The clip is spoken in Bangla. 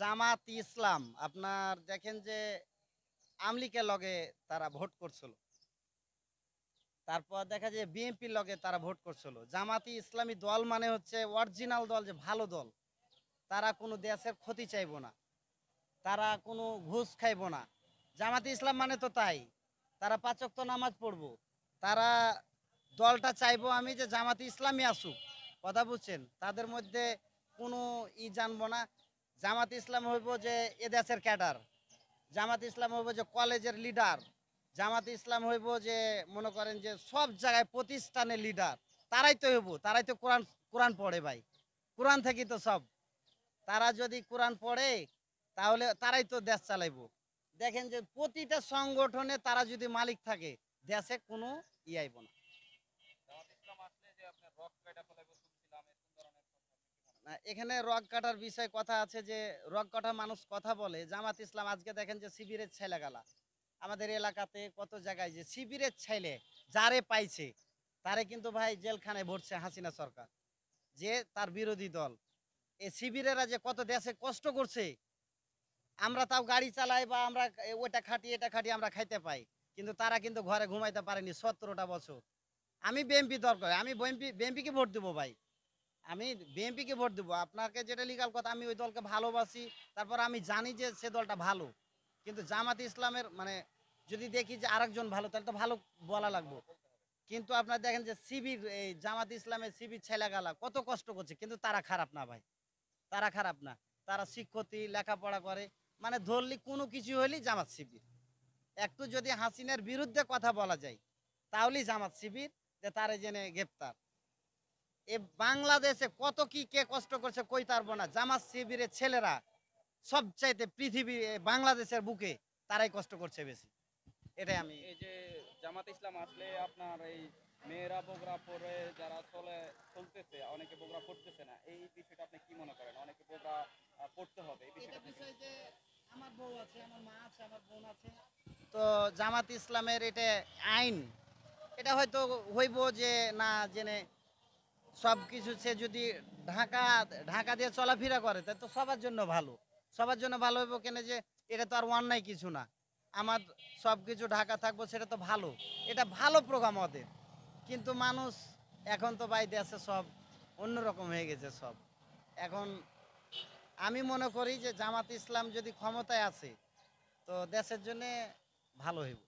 জামাত ইসলাম আপনার দেখেন যে আমলিকের লগে তারা ভোট করছিল। তারপর দেখা যায় বিএনপির লগে তারা ভোট করছিল। জামাতি ইসলামী দল মানে হচ্ছে অরিজিনাল দল, যে ভালো দল। তারা কোনো দেশের ক্ষতি চাইবো না। তারা কোনো ঘুষ খাইবো না। জামাতি ইসলাম মানে তো তাই। তারা ৫ ওয়াক্ত নামাজ পড়বো। তারা দলটা চাইবো আমি যে জামাতি ইসলামী আসুক। কথা বুঝছেন? তাদের মধ্যে কোনো জানবো না। জামাত ইসলাম হইব যে এ দেশের ক্যাডার। জামাত ইসলাম হইব যে কলেজের লিডার। জামাত ইসলাম হইব যে মনে করেন যে সব জায়গায় প্রতিষ্ঠানের লিডার। তারাই তো হইব। তারাই তো কোরআন কোরআন পড়ে ভাই। কোরআন থেকেই তো সব। তারা যদি কোরআন পড়ে তাহলে তারাই তো দেশ চালাইবো। দেখেন যে প্রতিটা সংগঠনে তারা যদি মালিক থাকে দেশে কোনো আইব না। না, এখানে রগ কাটার বিষয় কথা আছে যে রগ কাটা মানুষ কথা বলে। জামাত ইসলাম আজকে দেখেন যে শিবিরের ছেলেগালা আমাদের এলাকাতে কত জায়গায় যে শিবিরের ছেলে যারে পাইছে তারে কিন্তু ভাই জেলখানায় ভরছে হাসিনা সরকার, যে তার বিরোধী দল। এই শিবিরেরা যে কত দেশে কষ্ট করছে, আমরা তাও গাড়ি চালাই বা আমরা ওইটা খাটি এটা খাটি আমরা খাইতে পাই, কিন্তু তারা কিন্তু ঘরে ঘুমাইতে পারেনি 17টা বছর। আমি বিএনপি দরকার, আমি বিএনপিকে ভোট দেবো ভাই। আমি বিএনপিকে ভোট দেবো। আপনাকে যেটা লিগাল কথা, আমি ওই দলকে ভালোবাসি। তারপর আমি জানি যে সে দলটা ভালো। কিন্তু জামাত ইসলামের মানে যদি দেখি যে আরেকজন ভালো তাহলে তো ভালো বলা লাগবে। কিন্তু আপনার দেখেন যে শিবির, এই জামাত ইসলামের শিবির ছেলেগালা কত কষ্ট করছে, কিন্তু তারা খারাপ না ভাই। তারা খারাপ না। তারা শিক্ষতি লেখাপড়া করে, মানে ধরলি কোনো কিছু হইলেই জামাত শিবির। একটু যদি হাসিনার বিরুদ্ধে কথা বলা যায় তাহলেই জামাত শিবির, যে তারে জেনে গ্রেপ্তার। এ বাংলাদেশে কত কি কে কষ্ট করছে কই পারবো না। জামাত শিবিরের ছেলেরা সবচাইতে পৃথিবী বাংলাদেশের বুকে তারাই কষ্ট করছে বেশি। এটাই আমি এই যে জামাত ইসলাম আসলে আপনার এই মেয়েরা বোরকা পরে যারা চলতেছে, অনেকে বোরকা পড়তেছে না, এই বিষয়টা আপনি কি মনে করেন? অনেকে বোরকা পড়তে হবে, এই এটা বিষয়টা আপনি বিষয় যে আমার বউ আছে, আমার মা আছে, আমার বোন আছে। তো জামাত ইসলামের এটা আইন, এটা হয়তো হইব যে না জেনে সবকিছু সে যদি ঢাকা ঢাকা দিয়ে চলাফেরা করে তাহলে তো সবার জন্য ভালো। সবার জন্য ভালো হইব কেন, যে এটা তো আর অন্যায় কিছু না। আমার সবকিছু ঢাকা থাকবো সেটা তো ভালো। এটা ভালো প্রোগ্রাম ওদের। কিন্তু মানুষ এখন তো ভাই দেশে সব অন্যরকম হয়ে গেছে সব। এখন আমি মনে করি যে জামাত ইসলাম যদি ক্ষমতায় আসে তো দেশের জন্য ভালো হইব।